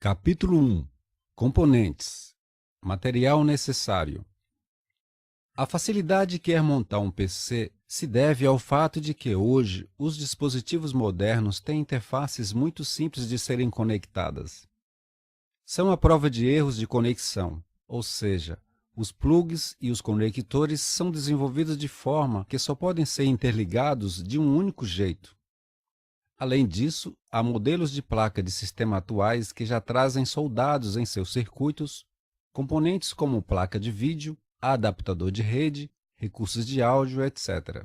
Capítulo 1. Componentes. Material necessário. A facilidade que é montar um PC se deve ao fato de que hoje os dispositivos modernos têm interfaces muito simples de serem conectadas. São a prova de erros de conexão, ou seja, os plugs e os conectores são desenvolvidos de forma que só podem ser interligados de um único jeito. Além disso, há modelos de placa de sistema atuais que já trazem soldados em seus circuitos componentes como placa de vídeo, adaptador de rede, recursos de áudio, etc.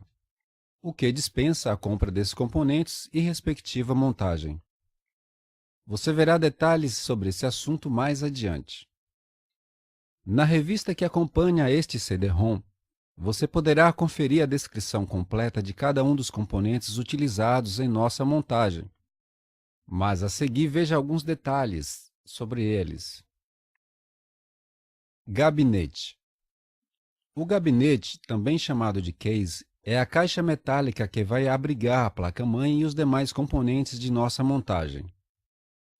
O que dispensa a compra desses componentes e respectiva montagem. Você verá detalhes sobre esse assunto mais adiante. Na revista que acompanha este CD-ROM, você poderá conferir a descrição completa de cada um dos componentes utilizados em nossa montagem, mas a seguir veja alguns detalhes sobre eles. Gabinete. O gabinete, também chamado de case, é a caixa metálica que vai abrigar a placa-mãe e os demais componentes de nossa montagem.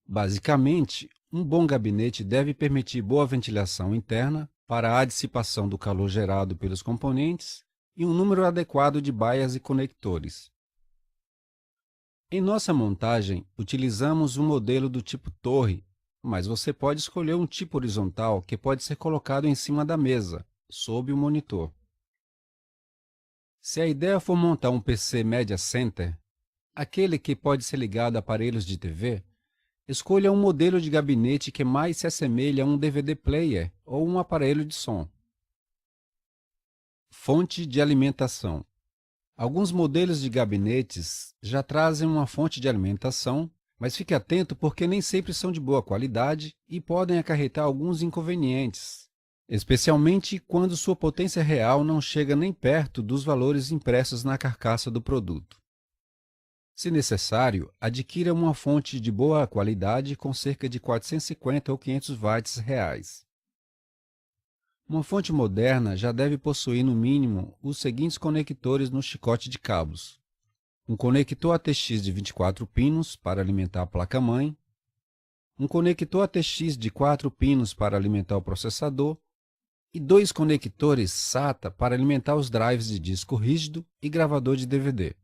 Basicamente, um bom gabinete deve permitir boa ventilação interna para a dissipação do calor gerado pelos componentes e um número adequado de baias e conectores. Em nossa montagem, utilizamos um modelo do tipo torre, mas você pode escolher um tipo horizontal que pode ser colocado em cima da mesa, sob o monitor. Se a ideia for montar um PC Media Center, aquele que pode ser ligado a aparelhos de TV, escolha um modelo de gabinete que mais se assemelhe a um DVD player ou um aparelho de som. Fonte de alimentação. Alguns modelos de gabinetes já trazem uma fonte de alimentação, mas fique atento porque nem sempre são de boa qualidade e podem acarretar alguns inconvenientes, especialmente quando sua potência real não chega nem perto dos valores impressos na carcaça do produto. Se necessário, adquira uma fonte de boa qualidade com cerca de 450 ou 500 watts reais. Uma fonte moderna já deve possuir no mínimo os seguintes conectores no chicote de cabos: um conector ATX de 24 pinos para alimentar a placa-mãe, um conector ATX de 4 pinos para alimentar o processador e dois conectores SATA para alimentar os drives de disco rígido e gravador de DVD.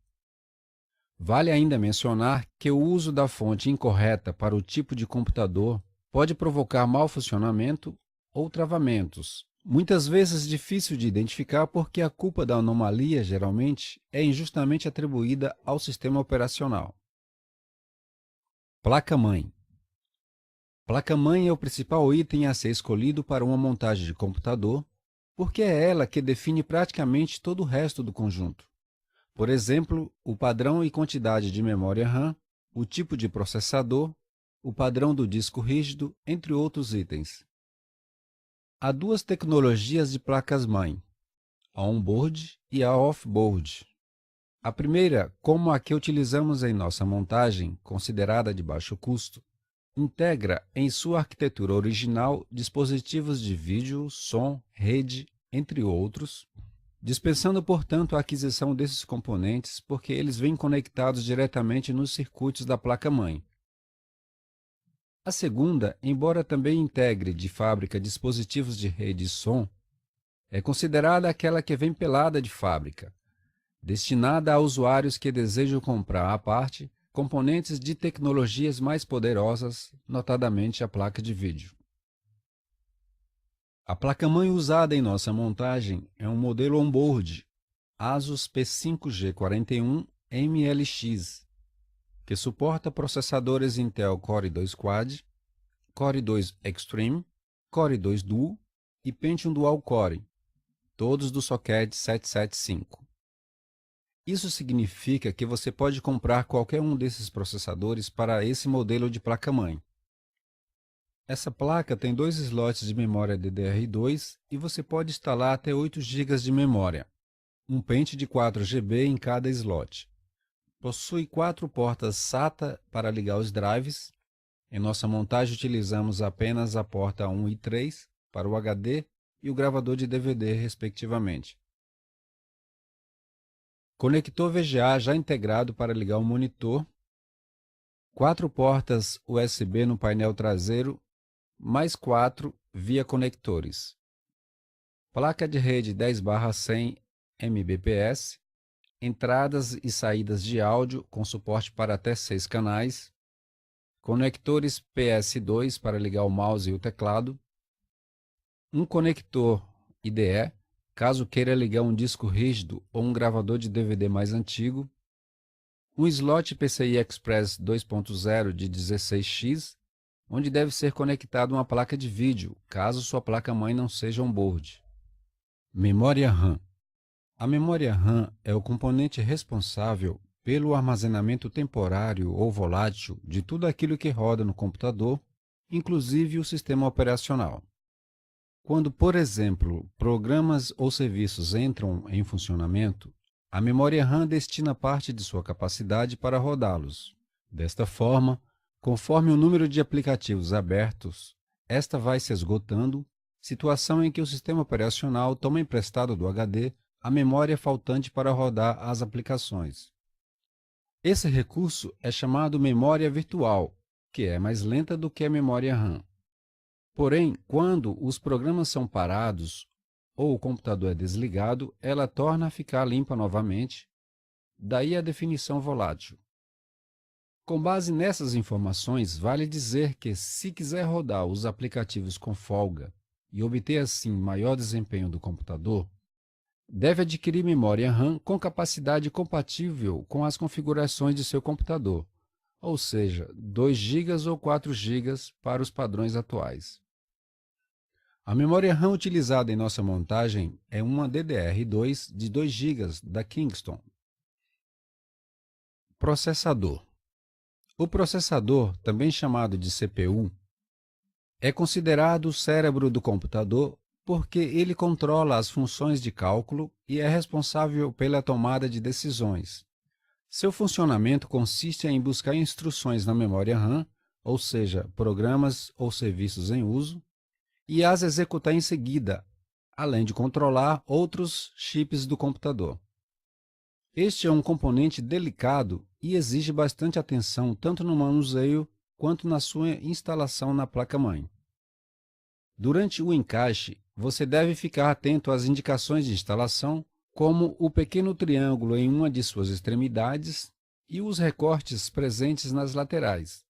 Vale ainda mencionar que o uso da fonte incorreta para o tipo de computador pode provocar mau funcionamento ou travamentos, muitas vezes difícil de identificar porque a culpa da anomalia geralmente é injustamente atribuída ao sistema operacional. Placa-mãe. Placa-mãe é o principal item a ser escolhido para uma montagem de computador, porque é ela que define praticamente todo o resto do conjunto. Por exemplo, o padrão e quantidade de memória RAM, o tipo de processador, o padrão do disco rígido, entre outros itens. Há duas tecnologias de placas-mãe, a on-board e a off-board. A primeira, como a que utilizamos em nossa montagem, considerada de baixo custo, integra em sua arquitetura original dispositivos de vídeo, som, rede, entre outros, dispensando, portanto, a aquisição desses componentes porque eles vêm conectados diretamente nos circuitos da placa-mãe. A segunda, embora também integre de fábrica dispositivos de rede e som, é considerada aquela que vem pelada de fábrica, destinada a usuários que desejam comprar à parte componentes de tecnologias mais poderosas, notadamente a placa de vídeo. A placa-mãe usada em nossa montagem é um modelo on-board Asus P5G41 MLX, que suporta processadores Intel Core 2 Quad, Core 2 Extreme, Core 2 Duo e Pentium Dual Core, todos do socket 775. Isso significa que você pode comprar qualquer um desses processadores para esse modelo de placa-mãe. Essa placa tem dois slots de memória DDR2 e você pode instalar até 8 GB de memória, um pente de 4 GB em cada slot. Possui 4 portas SATA para ligar os drives. Em nossa montagem utilizamos apenas a porta 1 e 3 para o HD e o gravador de DVD, respectivamente. Conector VGA já integrado para ligar o monitor. 4 portas USB no painel traseiro, mais 4 via conectores. Placa de rede 10/100 Mbps, entradas e saídas de áudio com suporte para até 6 canais, conectores PS2 para ligar o mouse e o teclado, um conector IDE, caso queira ligar um disco rígido ou um gravador de DVD mais antigo, um slot PCI Express 2.0 de 16x, onde deve ser conectada uma placa de vídeo, caso sua placa-mãe não seja on-board. Memória RAM. A memória RAM é o componente responsável pelo armazenamento temporário ou volátil de tudo aquilo que roda no computador, inclusive o sistema operacional. Quando, por exemplo, programas ou serviços entram em funcionamento, a memória RAM destina parte de sua capacidade para rodá-los. Desta forma, conforme o número de aplicativos abertos, esta vai se esgotando, situação em que o sistema operacional toma emprestado do HD a memória faltante para rodar as aplicações. Esse recurso é chamado memória virtual, que é mais lenta do que a memória RAM. Porém, quando os programas são parados ou o computador é desligado, ela torna a ficar limpa novamente, daí a definição volátil. Com base nessas informações, vale dizer que, se quiser rodar os aplicativos com folga e obter assim maior desempenho do computador, deve adquirir memória RAM com capacidade compatível com as configurações de seu computador, ou seja, 2 GB ou 4 GB para os padrões atuais. A memória RAM utilizada em nossa montagem é uma DDR2 de 2 GB da Kingston. Processador. O processador, também chamado de CPU, é considerado o cérebro do computador porque ele controla as funções de cálculo e é responsável pela tomada de decisões. Seu funcionamento consiste em buscar instruções na memória RAM, ou seja, programas ou serviços em uso, e as executar em seguida, além de controlar outros chips do computador. Este é um componente delicado e exige bastante atenção tanto no manuseio quanto na sua instalação na placa-mãe. Durante o encaixe, você deve ficar atento às indicações de instalação, como o pequeno triângulo em uma de suas extremidades e os recortes presentes nas laterais.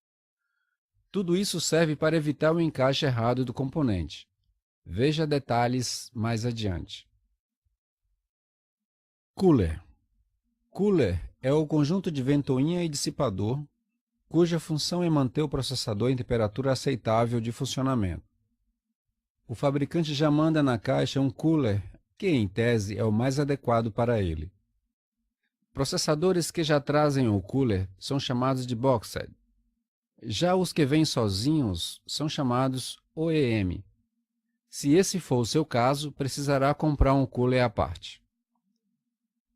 Tudo isso serve para evitar o encaixe errado do componente. Veja detalhes mais adiante. Cooler. Cooler é o conjunto de ventoinha e dissipador, cuja função é manter o processador em temperatura aceitável de funcionamento. O fabricante já manda na caixa um cooler, que em tese é o mais adequado para ele. Processadores que já trazem o cooler são chamados de boxed. Já os que vêm sozinhos são chamados OEM. Se esse for o seu caso, precisará comprar um cooler à parte.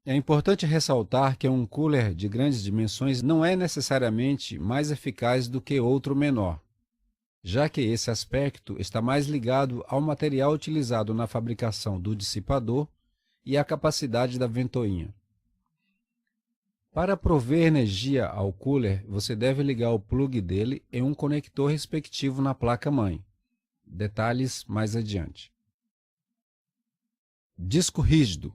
É importante ressaltar que um cooler de grandes dimensões não é necessariamente mais eficaz do que outro menor, já que esse aspecto está mais ligado ao material utilizado na fabricação do dissipador e à capacidade da ventoinha. Para prover energia ao cooler, você deve ligar o plug dele em um conector respectivo na placa-mãe. Detalhes mais adiante. Disco rígido.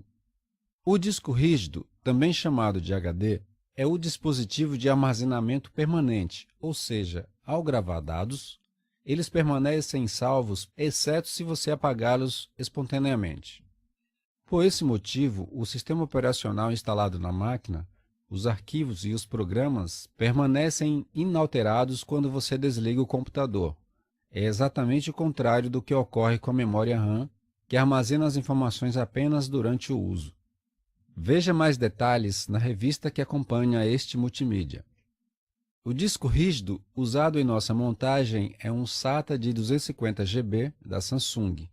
O disco rígido, também chamado de HD, é o dispositivo de armazenamento permanente, ou seja, ao gravar dados, eles permanecem salvos, exceto se você apagá-los espontaneamente. Por esse motivo, o sistema operacional instalado na máquina, os arquivos e os programas permanecem inalterados quando você desliga o computador. É exatamente o contrário do que ocorre com a memória RAM, que armazena as informações apenas durante o uso. Veja mais detalhes na revista que acompanha este multimídia. O disco rígido usado em nossa montagem é um SATA de 250 GB da Samsung.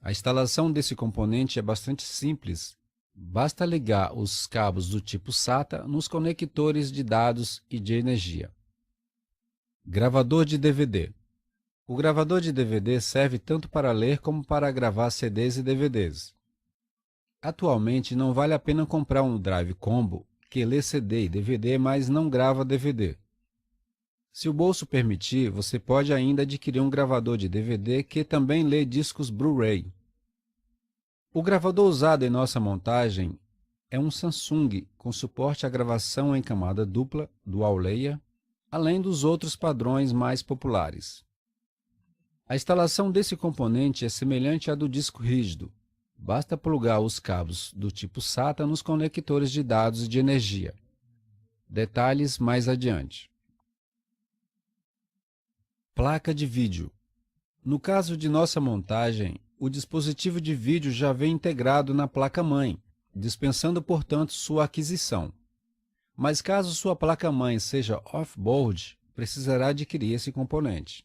A instalação desse componente é bastante simples. Basta ligar os cabos do tipo SATA nos conectores de dados e de energia. Gravador de DVD. O gravador de DVD serve tanto para ler como para gravar CDs e DVDs. Atualmente não vale a pena comprar um drive combo que lê CD e DVD, mas não grava DVD. Se o bolso permitir, você pode ainda adquirir um gravador de DVD que também lê discos Blu-ray. O gravador usado em nossa montagem é um Samsung com suporte à gravação em camada dupla, dual layer, além dos outros padrões mais populares. A instalação desse componente é semelhante à do disco rígido. Basta plugar os cabos do tipo SATA nos conectores de dados e de energia. Detalhes mais adiante. Placa de vídeo. No caso de nossa montagem, o dispositivo de vídeo já vem integrado na placa-mãe, dispensando, portanto, sua aquisição. Mas caso sua placa-mãe seja off-board, precisará adquirir esse componente.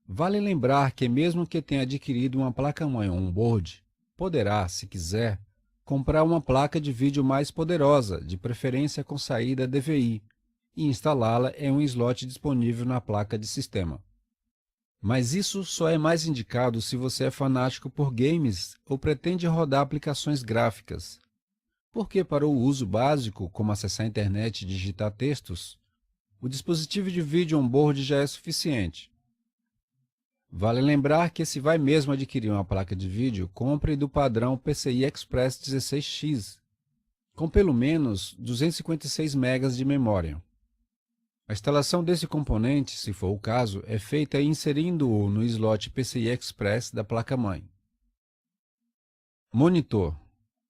Vale lembrar que mesmo que tenha adquirido uma placa-mãe on-board, poderá, se quiser, comprar uma placa de vídeo mais poderosa, de preferência com saída DVI, e instalá-la em um slot disponível na placa de sistema. Mas isso só é mais indicado se você é fanático por games ou pretende rodar aplicações gráficas, porque para o uso básico, como acessar a internet e digitar textos, o dispositivo de vídeo on-board já é suficiente. Vale lembrar que se vai mesmo adquirir uma placa de vídeo, compre do padrão PCI Express 16X, com pelo menos 256 MB de memória. A instalação desse componente, se for o caso, é feita inserindo-o no slot PCI Express da placa-mãe. Monitor.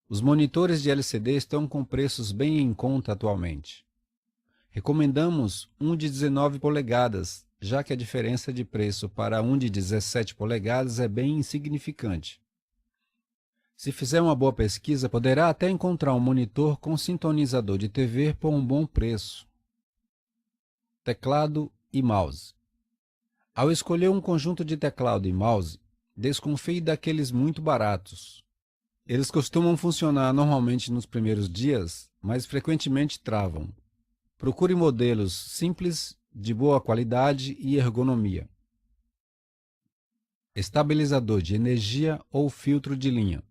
Os monitores de LCD estão com preços bem em conta atualmente. Recomendamos um de 19 polegadas, já que a diferença de preço para um de 17 polegadas é bem insignificante. Se fizer uma boa pesquisa, poderá até encontrar um monitor com sintonizador de TV por um bom preço. Teclado e mouse. Ao escolher um conjunto de teclado e mouse, desconfie daqueles muito baratos. Eles costumam funcionar normalmente nos primeiros dias, mas frequentemente travam. Procure modelos simples, de boa qualidade e ergonomia. Estabilizador de energia ou filtro de linha.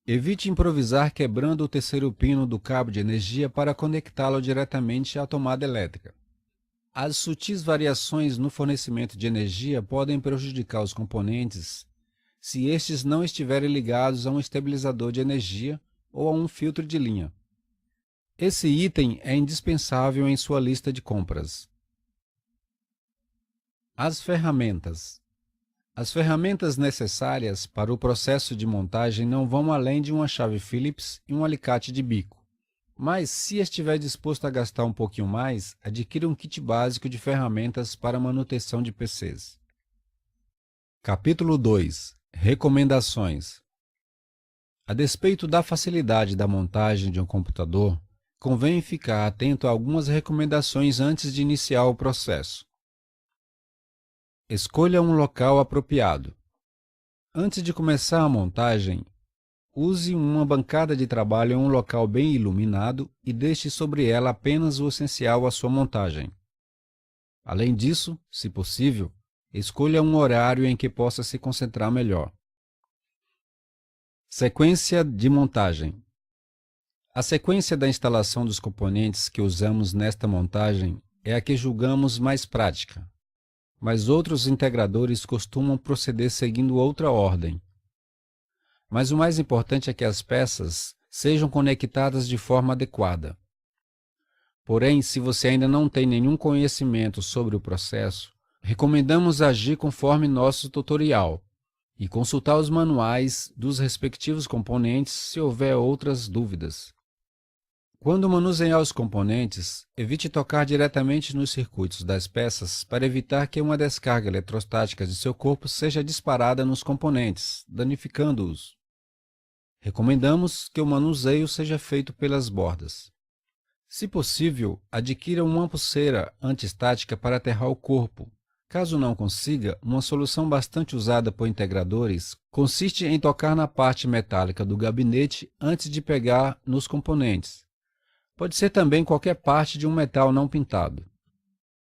Evite improvisar quebrando o terceiro pino do cabo de energia para conectá-lo diretamente à tomada elétrica. As sutis variações no fornecimento de energia podem prejudicar os componentes se estes não estiverem ligados a um estabilizador de energia ou a um filtro de linha. Esse item é indispensável em sua lista de compras. As ferramentas. As ferramentas necessárias para o processo de montagem não vão além de uma chave Phillips e um alicate de bico. Mas, se estiver disposto a gastar um pouquinho mais, adquira um kit básico de ferramentas para manutenção de PCs. Capítulo 2. Recomendações. A despeito da facilidade da montagem de um computador, convém ficar atento a algumas recomendações antes de iniciar o processo. Escolha um local apropriado. Antes de começar a montagem, use uma bancada de trabalho em um local bem iluminado e deixe sobre ela apenas o essencial à sua montagem. Além disso, se possível, escolha um horário em que possa se concentrar melhor. Sequência de montagem. A sequência da instalação dos componentes que usamos nesta montagem é a que julgamos mais prática, mas outros integradores costumam proceder seguindo outra ordem. Mas o mais importante é que as peças sejam conectadas de forma adequada. Porém, se você ainda não tem nenhum conhecimento sobre o processo, recomendamos agir conforme nosso tutorial e consultar os manuais dos respectivos componentes se houver outras dúvidas. Quando manusear os componentes, evite tocar diretamente nos circuitos das peças para evitar que uma descarga eletrostática de seu corpo seja disparada nos componentes, danificando-os. Recomendamos que o manuseio seja feito pelas bordas. Se possível, adquira uma pulseira antiestática para aterrar o corpo. Caso não consiga, uma solução bastante usada por integradores consiste em tocar na parte metálica do gabinete antes de pegar nos componentes. Pode ser também qualquer parte de um metal não pintado.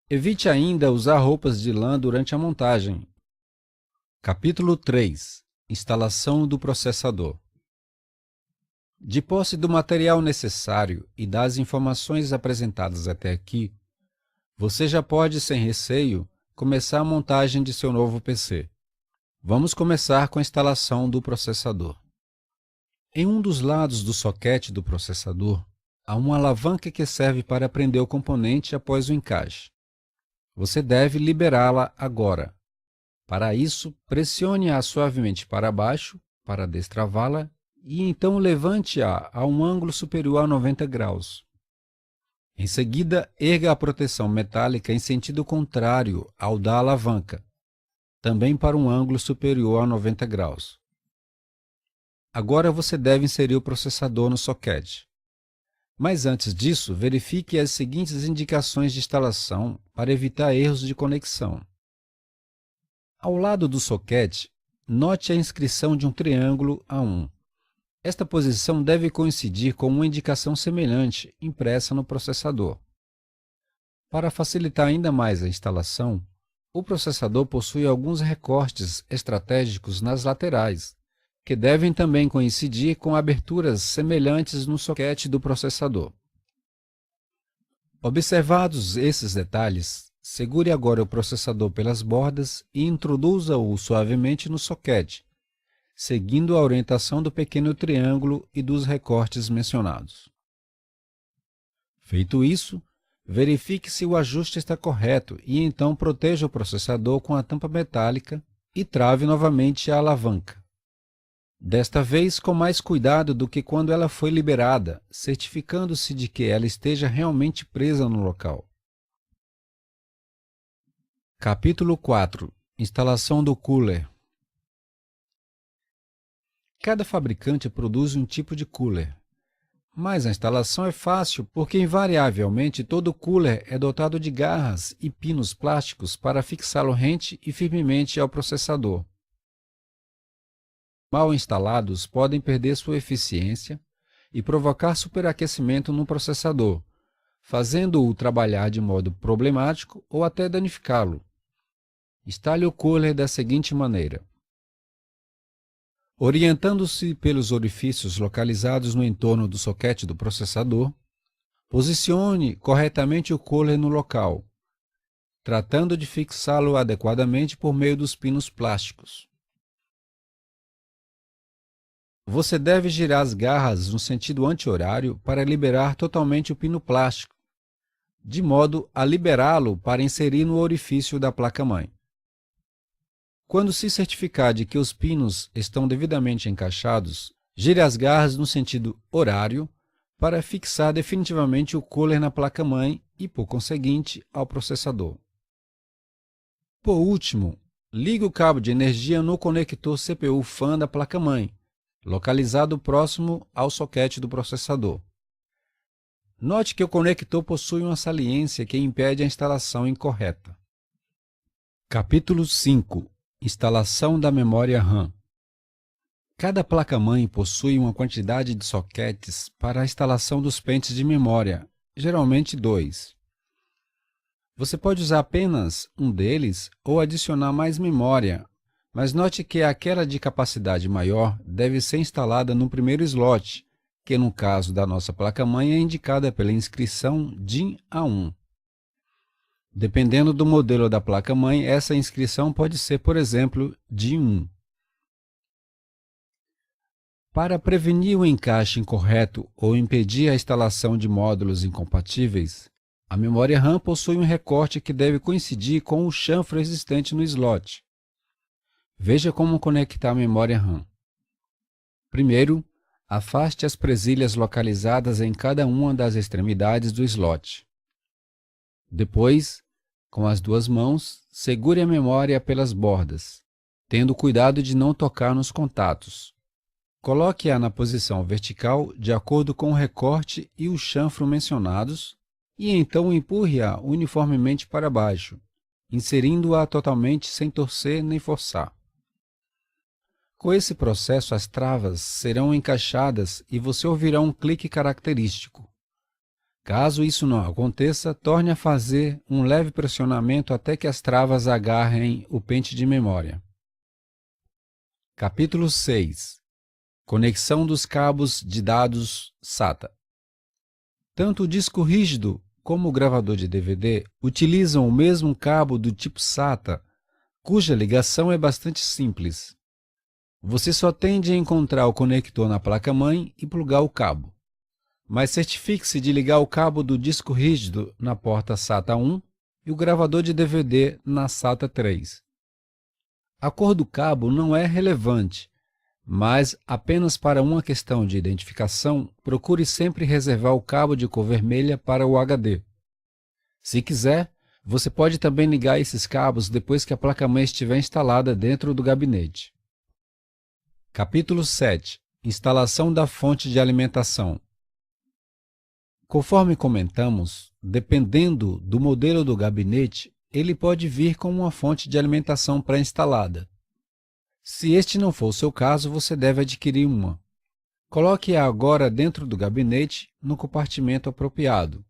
Evite ainda usar roupas de lã durante a montagem. Capítulo 3. Instalação do processador. De posse do material necessário e das informações apresentadas até aqui, Você já pode, sem receio, começar a montagem de seu novo PC. Vamos começar com a instalação do processador. Em um dos lados do soquete do processador, há uma alavanca que serve para prender o componente após o encaixe. Você deve liberá-la agora. Para isso, pressione-a suavemente para baixo, para destravá-la, e então levante-a a um ângulo superior a 90 graus. Em seguida, erga a proteção metálica em sentido contrário ao da alavanca, também para um ângulo superior a 90 graus. Agora você deve inserir o processador no soquete. Mas antes disso, verifique as seguintes indicações de instalação para evitar erros de conexão. Ao lado do soquete, note a inscrição de um triângulo A1. Esta posição deve coincidir com uma indicação semelhante impressa no processador. Para facilitar ainda mais a instalação, o processador possui alguns recortes estratégicos nas laterais, que devem também coincidir com aberturas semelhantes no soquete do processador. Observados esses detalhes, segure agora o processador pelas bordas e introduza-o suavemente no soquete, seguindo a orientação do pequeno triângulo e dos recortes mencionados. Feito isso, verifique se o ajuste está correto e então proteja o processador com a tampa metálica e trave novamente a alavanca. Desta vez com mais cuidado do que quando ela foi liberada, certificando-se de que ela esteja realmente presa no local. Capítulo 4. Instalação do cooler. Cada fabricante produz um tipo de cooler, mas a instalação é fácil porque invariavelmente todo cooler é dotado de garras e pinos plásticos para fixá-lo rente e firmemente ao processador. Mal instalados, podem perder sua eficiência e provocar superaquecimento no processador, fazendo-o trabalhar de modo problemático ou até danificá-lo. Instale o cooler da seguinte maneira. Orientando-se pelos orifícios localizados no entorno do soquete do processador, posicione corretamente o cooler no local, tratando de fixá-lo adequadamente por meio dos pinos plásticos. Você deve girar as garras no sentido anti-horário para liberar totalmente o pino plástico, de modo a liberá-lo para inserir no orifício da placa-mãe. Quando se certificar de que os pinos estão devidamente encaixados, gire as garras no sentido horário para fixar definitivamente o cooler na placa-mãe e, por conseguinte, ao processador. Por último, ligue o cabo de energia no conector CPU-FAN da placa-mãe, localizado próximo ao soquete do processador. Note que o conector possui uma saliência que impede a instalação incorreta. Capítulo 5. Instalação da memória RAM. Cada placa-mãe possui uma quantidade de soquetes para a instalação dos pentes de memória, geralmente 2. Você pode usar apenas um deles ou adicionar mais memória, mas note que aquela de capacidade maior deve ser instalada no primeiro slot, que no caso da nossa placa-mãe é indicada pela inscrição DIN A1. Dependendo do modelo da placa-mãe, essa inscrição pode ser, por exemplo, DIN 1. Para prevenir o encaixe incorreto ou impedir a instalação de módulos incompatíveis, a memória RAM possui um recorte que deve coincidir com o chanfro existente no slot. Veja como conectar a memória RAM. Primeiro, afaste as presilhas localizadas em cada uma das extremidades do slot. Depois, com as duas mãos, segure a memória pelas bordas, tendo cuidado de não tocar nos contatos. Coloque-a na posição vertical de acordo com o recorte e o chanfro mencionados e então empurre-a uniformemente para baixo, inserindo-a totalmente sem torcer nem forçar. Com esse processo, as travas serão encaixadas e você ouvirá um clique característico. Caso isso não aconteça, torne a fazer um leve pressionamento até que as travas agarrem o pente de memória. Capítulo 6. Conexão dos cabos de dados SATA. Tanto o disco rígido como o gravador de DVD, utilizam o mesmo cabo do tipo SATA, cuja ligação é bastante simples. Você só tem de encontrar o conector na placa-mãe e plugar o cabo. Mas certifique-se de ligar o cabo do disco rígido na porta SATA 1 e o gravador de DVD na SATA 3. A cor do cabo não é relevante, mas apenas para uma questão de identificação, procure sempre reservar o cabo de cor vermelha para o HD. Se quiser, você pode também ligar esses cabos depois que a placa-mãe estiver instalada dentro do gabinete. Capítulo 7. Instalação da fonte de alimentação. Conforme comentamos, dependendo do modelo do gabinete, ele pode vir com uma fonte de alimentação pré-instalada. Se este não for o seu caso, você deve adquirir uma. Coloque-a agora dentro do gabinete, no compartimento apropriado.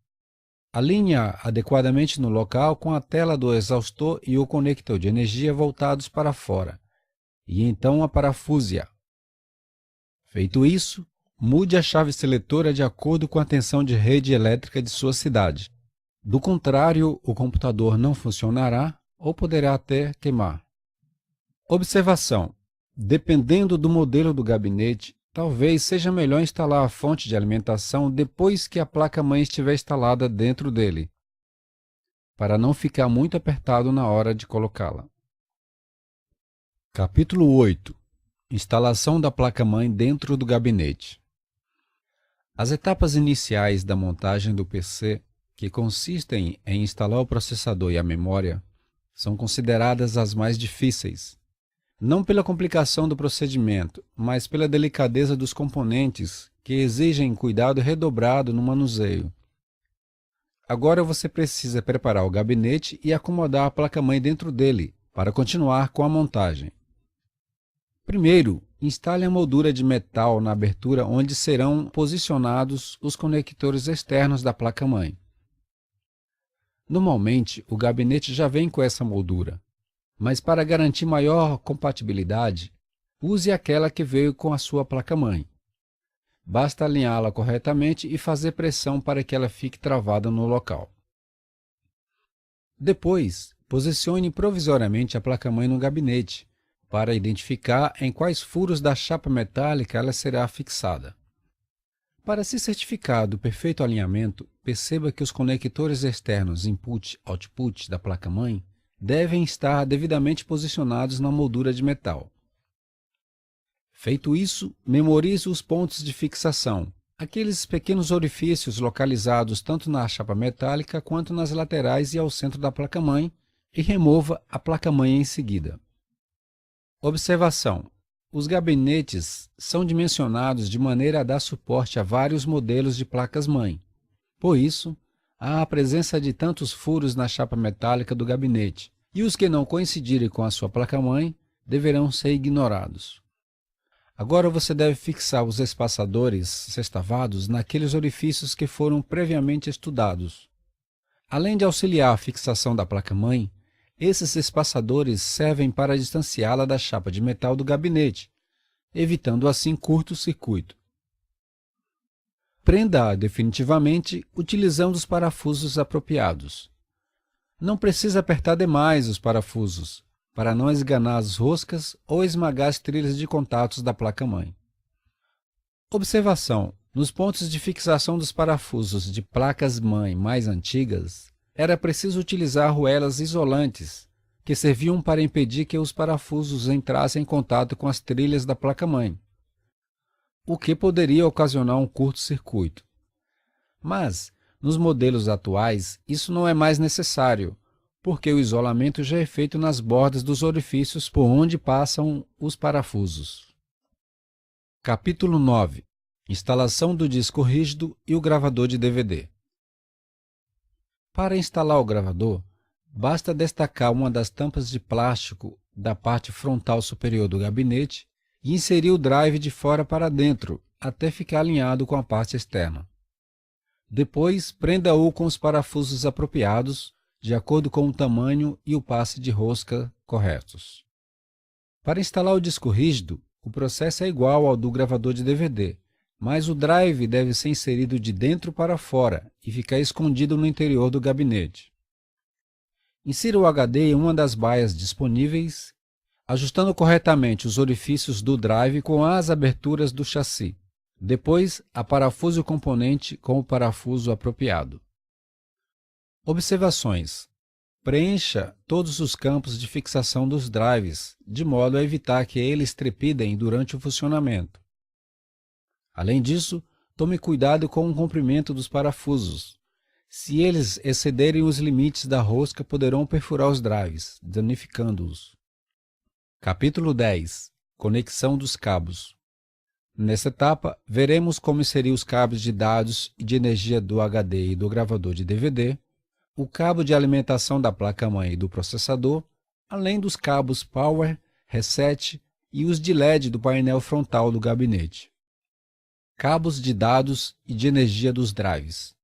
Alinhe-a adequadamente no local com a tela do exaustor e o conector de energia voltados para fora, e então a parafuse-a. Feito isso, mude a chave seletora de acordo com a tensão de rede elétrica de sua cidade. Do contrário, o computador não funcionará ou poderá até queimar. Observação: dependendo do modelo do gabinete, talvez seja melhor instalar a fonte de alimentação depois que a placa-mãe estiver instalada dentro dele, para não ficar muito apertado na hora de colocá-la. Capítulo 8. Instalação da placa-mãe dentro do gabinete. As etapas iniciais da montagem do PC, que consistem em instalar o processador e a memória, são consideradas as mais difíceis. Não pela complicação do procedimento, mas pela delicadeza dos componentes, que exigem cuidado redobrado no manuseio. Agora você precisa preparar o gabinete e acomodar a placa-mãe dentro dele, para continuar com a montagem. Primeiro, instale a moldura de metal na abertura onde serão posicionados os conectores externos da placa-mãe. Normalmente, o gabinete já vem com essa moldura, mas para garantir maior compatibilidade, use aquela que veio com a sua placa-mãe. Basta alinhá-la corretamente e fazer pressão para que ela fique travada no local. Depois, posicione provisoriamente a placa-mãe no gabinete, para identificar em quais furos da chapa metálica ela será fixada. Para se certificar do perfeito alinhamento, perceba que os conectores externos input-output da placa-mãe devem estar devidamente posicionados na moldura de metal. Feito isso, memorize os pontos de fixação, aqueles pequenos orifícios localizados tanto na chapa metálica quanto nas laterais e ao centro da placa-mãe, e remova a placa-mãe em seguida. Observação: os gabinetes são dimensionados de maneira a dar suporte a vários modelos de placas-mãe. Por isso, há a presença de tantos furos na chapa metálica do gabinete, e os que não coincidirem com a sua placa-mãe deverão ser ignorados. Agora você deve fixar os espaçadores sextavados naqueles orifícios que foram previamente estudados. Além de auxiliar a fixação da placa-mãe, esses espaçadores servem para distanciá-la da chapa de metal do gabinete, evitando assim curto-circuito. Prenda-a definitivamente utilizando os parafusos apropriados. Não precisa apertar demais os parafusos, para não esganar as roscas ou esmagar as trilhas de contatos da placa-mãe. Observação: nos pontos de fixação dos parafusos de placas-mãe mais antigas, era preciso utilizar arruelas isolantes, que serviam para impedir que os parafusos entrassem em contato com as trilhas da placa-mãe, o que poderia ocasionar um curto-circuito. Mas, nos modelos atuais, isso não é mais necessário, porque o isolamento já é feito nas bordas dos orifícios por onde passam os parafusos. Capítulo 9. Instalação do disco rígido e o gravador de DVD. Para instalar o gravador, basta destacar uma das tampas de plástico da parte frontal superior do gabinete e inserir o drive de fora para dentro, até ficar alinhado com a parte externa. Depois, prenda-o com os parafusos apropriados, de acordo com o tamanho e o passe de rosca corretos. Para instalar o disco rígido, o processo é igual ao do gravador de DVD, mas o drive deve ser inserido de dentro para fora e ficar escondido no interior do gabinete. Insira o HD em uma das baias disponíveis, ajustando corretamente os orifícios do drive com as aberturas do chassi. Depois, aparafuse o componente com o parafuso apropriado. Observações: preencha todos os campos de fixação dos drives, de modo a evitar que eles trepidem durante o funcionamento. Além disso, tome cuidado com o comprimento dos parafusos. Se eles excederem os limites da rosca, poderão perfurar os drives, danificando-os. Capítulo 10. Conexão dos cabos. Nessa etapa, veremos como inserir os cabos de dados e de energia do HD e do gravador de DVD, o cabo de alimentação da placa-mãe e do processador, além dos cabos Power, Reset e os de LED do painel frontal do gabinete. Cabos de dados e de energia dos drives.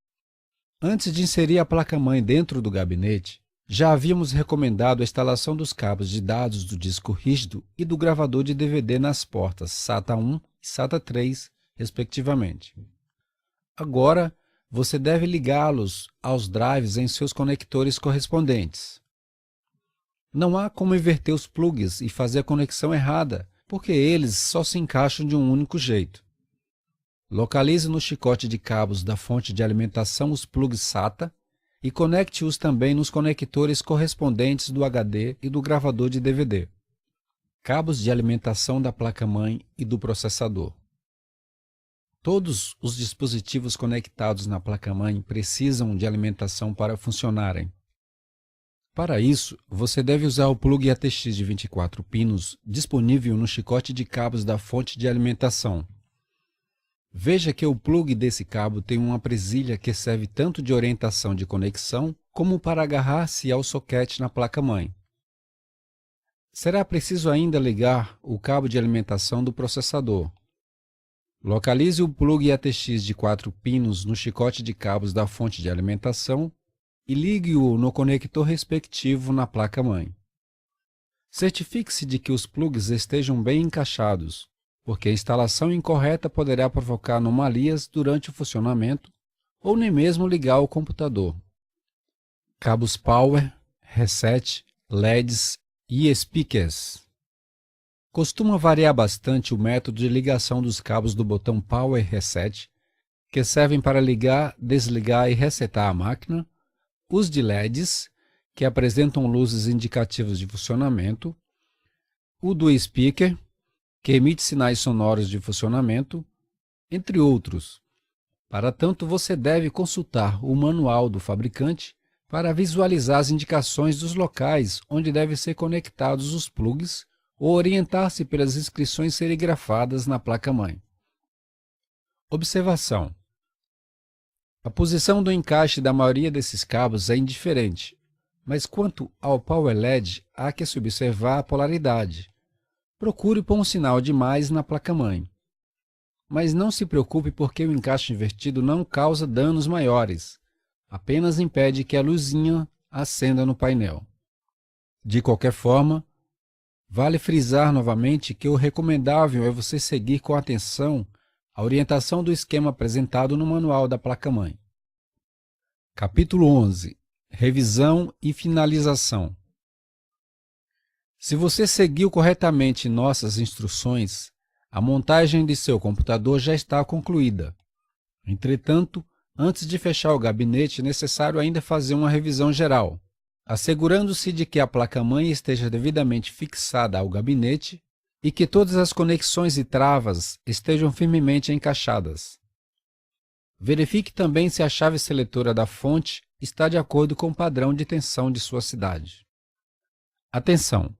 Antes de inserir a placa-mãe dentro do gabinete, já havíamos recomendado a instalação dos cabos de dados do disco rígido e do gravador de DVD nas portas SATA 1 e SATA 3, respectivamente. Agora, você deve ligá-los aos drives em seus conectores correspondentes. Não há como inverter os plugs e fazer a conexão errada, porque eles só se encaixam de um único jeito. Localize no chicote de cabos da fonte de alimentação os plugs SATA e conecte-os também nos conectores correspondentes do HD e do gravador de DVD. Cabos de alimentação da placa-mãe e do processador. Todos os dispositivos conectados na placa-mãe precisam de alimentação para funcionarem. Para isso, você deve usar o plug ATX de 24 pinos disponível no chicote de cabos da fonte de alimentação. Veja que o plug desse cabo tem uma presilha que serve tanto de orientação de conexão como para agarrar-se ao soquete na placa-mãe. Será preciso ainda ligar o cabo de alimentação do processador. Localize o plug ATX de 4 pinos no chicote de cabos da fonte de alimentação e ligue-o no conector respectivo na placa-mãe. Certifique-se de que os plugs estejam bem encaixados, porque a instalação incorreta poderá provocar anomalias durante o funcionamento ou nem mesmo ligar o computador. Cabos Power, Reset, LEDs e speakers. Costuma variar bastante o método de ligação dos cabos do botão Power Reset, que servem para ligar, desligar e resetar a máquina, os de LEDs, que apresentam luzes indicativas de funcionamento, o do speaker, que emite sinais sonoros de funcionamento, entre outros. Para tanto, você deve consultar o manual do fabricante para visualizar as indicações dos locais onde devem ser conectados os plugs ou orientar-se pelas inscrições serigrafadas na placa-mãe. Observação: a posição do encaixe da maioria desses cabos é indiferente, mas quanto ao Power LED, há que se observar a polaridade. Procure pôr um sinal de mais na placa-mãe. Mas não se preocupe porque o encaixe invertido não causa danos maiores, apenas impede que a luzinha acenda no painel. De qualquer forma, vale frisar novamente que o recomendável é você seguir com atenção a orientação do esquema apresentado no manual da placa-mãe. Capítulo 11. Revisão e finalização. Se você seguiu corretamente nossas instruções, a montagem de seu computador já está concluída. Entretanto, antes de fechar o gabinete, é necessário ainda fazer uma revisão geral, assegurando-se de que a placa-mãe esteja devidamente fixada ao gabinete e que todas as conexões e travas estejam firmemente encaixadas. Verifique também se a chave seletora da fonte está de acordo com o padrão de tensão de sua cidade. Atenção!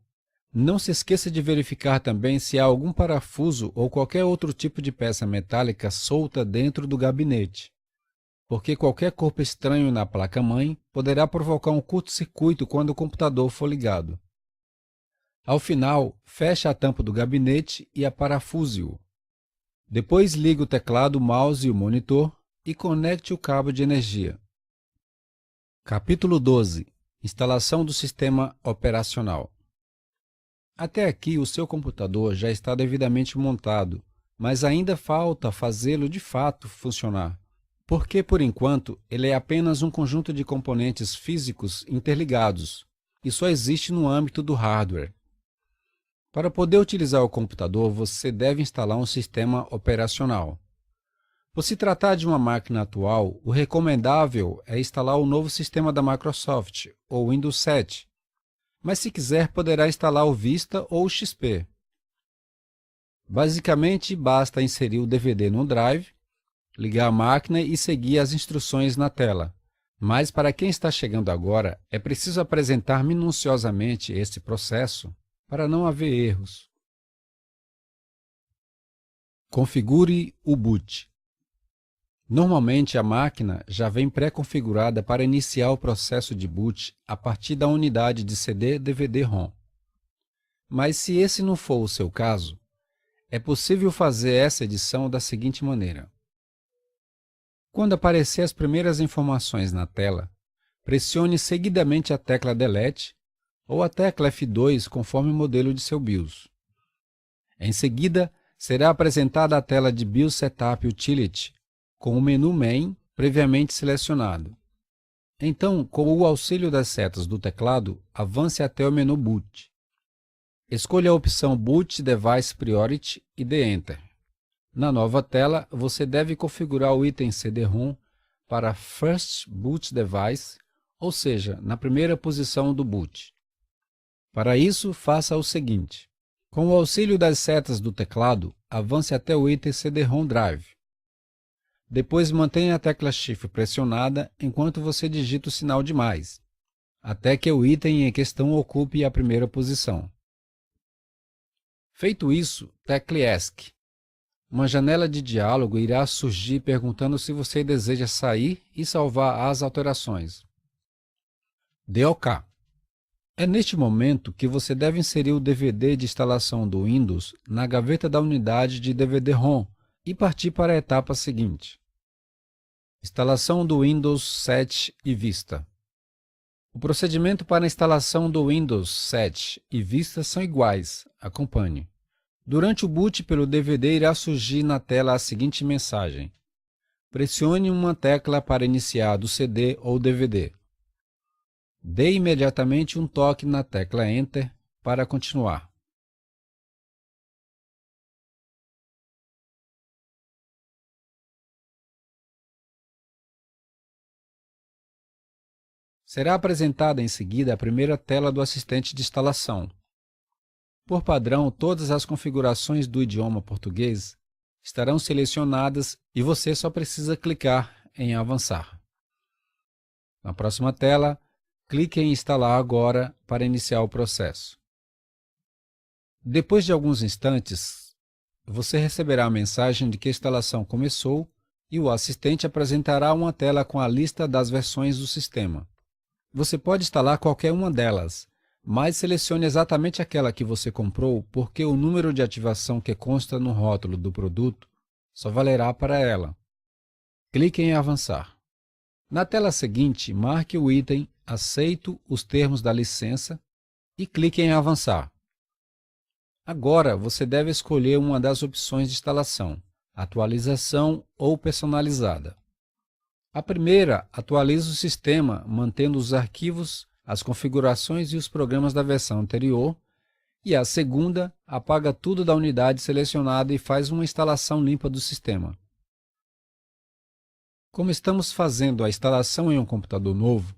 Não se esqueça de verificar também se há algum parafuso ou qualquer outro tipo de peça metálica solta dentro do gabinete, porque qualquer corpo estranho na placa-mãe poderá provocar um curto-circuito quando o computador for ligado. Ao final, feche a tampa do gabinete e aparafuse-o. Depois ligue o teclado, o mouse e o monitor e conecte o cabo de energia. Capítulo 12. Instalação do sistema operacional. Até aqui, o seu computador já está devidamente montado, mas ainda falta fazê-lo de fato funcionar, porque, por enquanto, ele é apenas um conjunto de componentes físicos interligados e só existe no âmbito do hardware. Para poder utilizar o computador, você deve instalar um sistema operacional. Por se tratar de uma máquina atual, o recomendável é instalar o novo sistema da Microsoft, ou Windows 7, mas se quiser poderá instalar o Vista ou o XP. Basicamente, basta inserir o DVD no drive, ligar a máquina e seguir as instruções na tela. Mas para quem está chegando agora, é preciso apresentar minuciosamente esse processo para não haver erros. Configure o boot. Normalmente, a máquina já vem pré-configurada para iniciar o processo de boot a partir da unidade de CD/DVD-ROM. Mas se esse não for o seu caso, é possível fazer essa edição da seguinte maneira. Quando aparecer as primeiras informações na tela, pressione seguidamente a tecla Delete ou a tecla F2 conforme o modelo de seu BIOS. Em seguida, será apresentada a tela de BIOS Setup Utility, com o menu Main previamente selecionado. Então, com o auxílio das setas do teclado, avance até o menu Boot. Escolha a opção Boot Device Priority e dê Enter. Na nova tela, você deve configurar o item CD-ROM para First Boot Device, ou seja, na primeira posição do boot. Para isso, faça o seguinte. Com o auxílio das setas do teclado, avance até o item CD-ROM Drive. Depois mantenha a tecla Shift pressionada enquanto você digita o sinal de mais, até que o item em questão ocupe a primeira posição. Feito isso, tecle ESC. Uma janela de diálogo irá surgir perguntando se você deseja sair e salvar as alterações. Dê OK. É neste momento que você deve inserir o DVD de instalação do Windows na gaveta da unidade de DVD-ROM e partir para a etapa seguinte. Instalação do Windows 7 e Vista. O procedimento para a instalação do Windows 7 e Vista são iguais, acompanhe. Durante o boot pelo DVD irá surgir na tela a seguinte mensagem. Pressione uma tecla para iniciar do CD ou DVD. Dê imediatamente um toque na tecla Enter para continuar. Será apresentada em seguida a primeira tela do assistente de instalação. Por padrão, todas as configurações do idioma português estarão selecionadas e você só precisa clicar em Avançar. Na próxima tela, clique em Instalar agora para iniciar o processo. Depois de alguns instantes, você receberá a mensagem de que a instalação começou e o assistente apresentará uma tela com a lista das versões do sistema. Você pode instalar qualquer uma delas, mas selecione exatamente aquela que você comprou porque o número de ativação que consta no rótulo do produto só valerá para ela. Clique em Avançar. Na tela seguinte, marque o item Aceito os termos da licença e clique em Avançar. Agora você deve escolher uma das opções de instalação, Atualização ou Personalizada. A primeira atualiza o sistema mantendo os arquivos, as configurações e os programas da versão anterior, e a segunda apaga tudo da unidade selecionada e faz uma instalação limpa do sistema. Como estamos fazendo a instalação em um computador novo,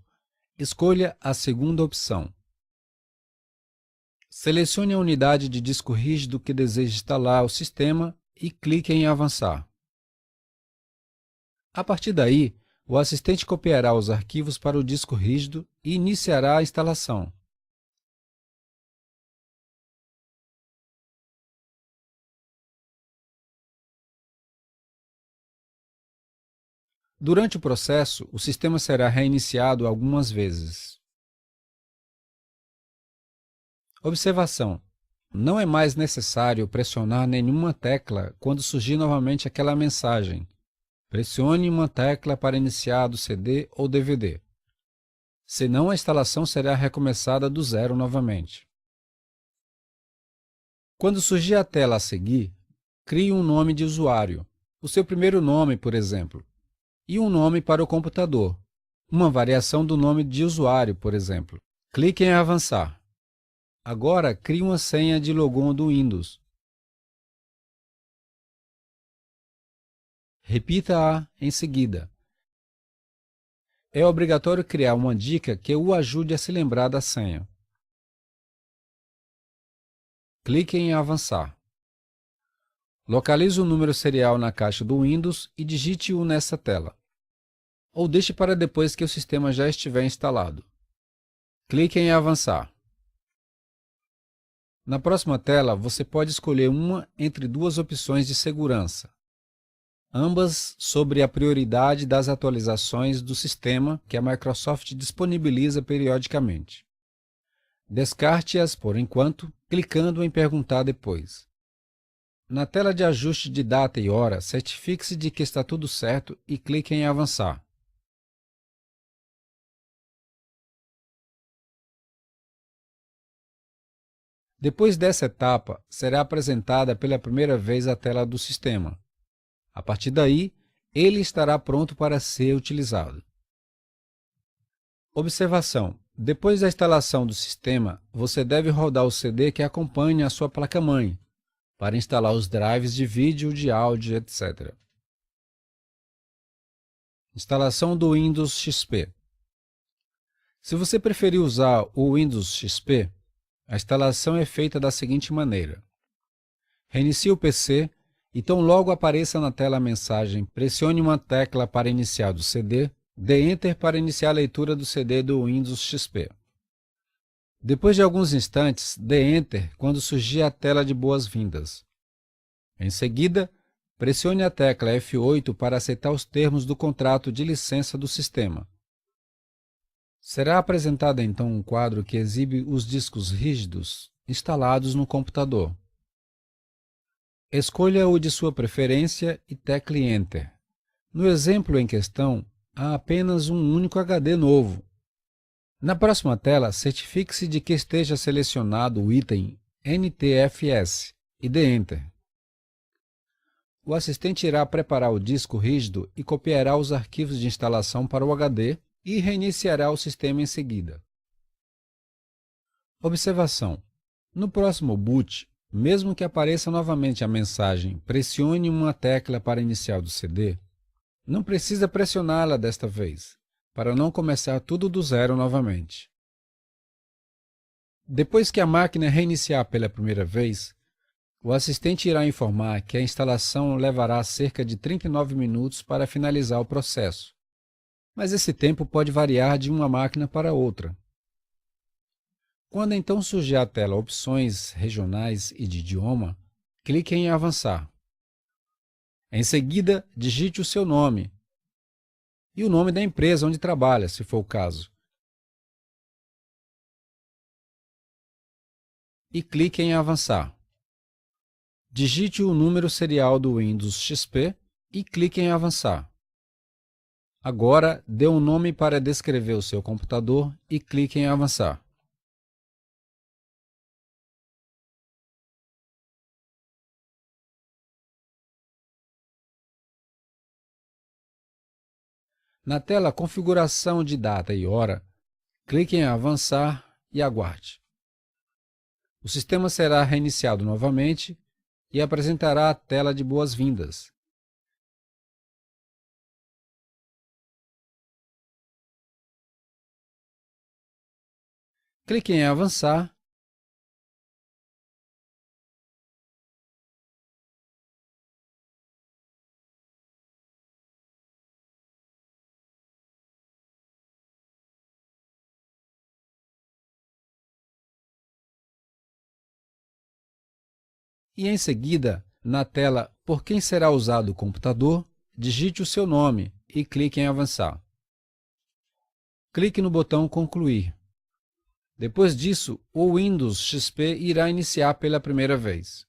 escolha a segunda opção. Selecione a unidade de disco rígido que deseja instalar o sistema e clique em Avançar. A partir daí, o assistente copiará os arquivos para o disco rígido e iniciará a instalação. Durante o processo, o sistema será reiniciado algumas vezes. Observação: não é mais necessário pressionar nenhuma tecla quando surgir novamente aquela mensagem. Pressione uma tecla para iniciar do CD ou DVD. Senão a instalação será recomeçada do zero novamente. Quando surgir a tela a seguir, crie um nome de usuário, o seu primeiro nome, por exemplo, e um nome para o computador, uma variação do nome de usuário, por exemplo. Clique em Avançar. Agora, crie uma senha de login do Windows. Repita-a em seguida. É obrigatório criar uma dica que o ajude a se lembrar da senha. Clique em Avançar. Localize o número serial na caixa do Windows e digite-o nessa tela. Ou deixe para depois que o sistema já estiver instalado. Clique em Avançar. Na próxima tela, você pode escolher uma entre duas opções de segurança, ambas sobre a prioridade das atualizações do sistema que a Microsoft disponibiliza periodicamente. Descarte-as por enquanto, clicando em Perguntar depois. Na tela de ajuste de data e hora, certifique-se de que está tudo certo e clique em Avançar. Depois dessa etapa, será apresentada pela primeira vez a tela do sistema. A partir daí, ele estará pronto para ser utilizado. Observação: depois da instalação do sistema, você deve rodar o CD que acompanha a sua placa-mãe, para instalar os drives de vídeo, de áudio, etc. Instalação do Windows XP. Se você preferir usar o Windows XP, a instalação é feita da seguinte maneira. Reinicie o PC e tão logo apareça na tela a mensagem pressione uma tecla para iniciar do CD, dê Enter para iniciar a leitura do CD do Windows XP. Depois de alguns instantes, dê Enter quando surgir a tela de boas-vindas. Em seguida, pressione a tecla F8 para aceitar os termos do contrato de licença do sistema. Será apresentado então um quadro que exibe os discos rígidos instalados no computador. Escolha o de sua preferência e tecle Enter. No exemplo em questão, há apenas um único HD novo. Na próxima tela, certifique-se de que esteja selecionado o item NTFS e dê Enter. O assistente irá preparar o disco rígido e copiará os arquivos de instalação para o HD e reiniciará o sistema em seguida. Observação: no próximo boot, mesmo que apareça novamente a mensagem pressione uma tecla para iniciar do CD, não precisa pressioná-la desta vez, para não começar tudo do zero novamente. Depois que a máquina reiniciar pela primeira vez, o assistente irá informar que a instalação levará cerca de 39 minutos para finalizar o processo, mas esse tempo pode variar de uma máquina para outra. Quando então surgir a tela Opções regionais e de idioma, clique em Avançar. Em seguida, digite o seu nome e o nome da empresa onde trabalha, se for o caso. E clique em Avançar. Digite o número serial do Windows XP e clique em Avançar. Agora, dê um nome para descrever o seu computador e clique em Avançar. Na tela Configuração de data e hora, clique em Avançar e aguarde. O sistema será reiniciado novamente e apresentará a tela de boas-vindas. Clique em Avançar e, em seguida, na tela Por quem será usado o computador, digite o seu nome e clique em Avançar. Clique no botão Concluir. Depois disso, o Windows XP irá iniciar pela primeira vez.